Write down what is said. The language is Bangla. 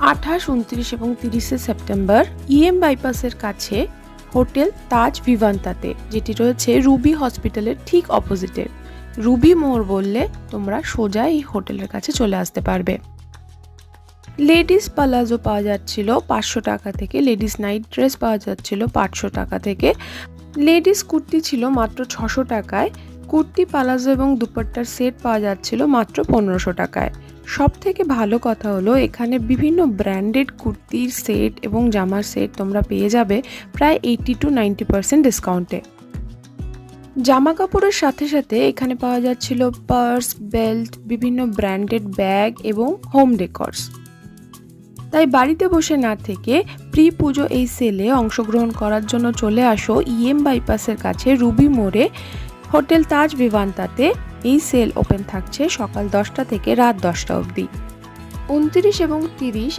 28, 29 এবং 30শে সেপ্টেম্বর ইএম বাইপাসের কাছে হোটেল তাজ ভিভান্তাতে, যেটি রয়েছে রুবি হসপিটালের ঠিক অপোজিটে। রুবি মোড় বললে তোমরা সোজা এই হোটেলের কাছে চলে আসতে পারবে। লেডিস পালাজো পাওয়া যাচ্ছিল 500 টাকা থেকে, লেডিস নাইট ড্রেস পাওয়া যাচ্ছিল 500 টাকা থেকে, লেডিস কুর্তি ছিল মাত্র 600 টাকায়, কুর্তি পালাজো এবং দুপাট্টার সেট পাওয়া যাচ্ছিল মাত্র 1500 টাকায়। সব থেকে ভালো কথা হলো এখানে বিভিন্ন ব্র্যান্ডেড কুর্তির সেট এবং জামার সেট তোমরা পেয়ে যাবে প্রায় 80 to 90% ডিসকাউন্টে। জামা কাপড়ের সাথে সাথে এখানে পাওয়া যাচ্ছিল পার্স, বেল্ট, বিভিন্ন ব্র্যান্ডেড ব্যাগ এবং হোম ডেকর্স। তাই বাড়িতে বসে না থেকে প্রি পুজো এই সেলে অংশগ্রহণ করার জন্য চলে আসো ইএম বাইপাসের কাছে রুবি মোড়ে হোটেল তাজ ভিভান্তাতে। এই সেল ওপেন থাকছে সকাল 10টা থেকে রাত 10টা অবধি। 29 এবং 30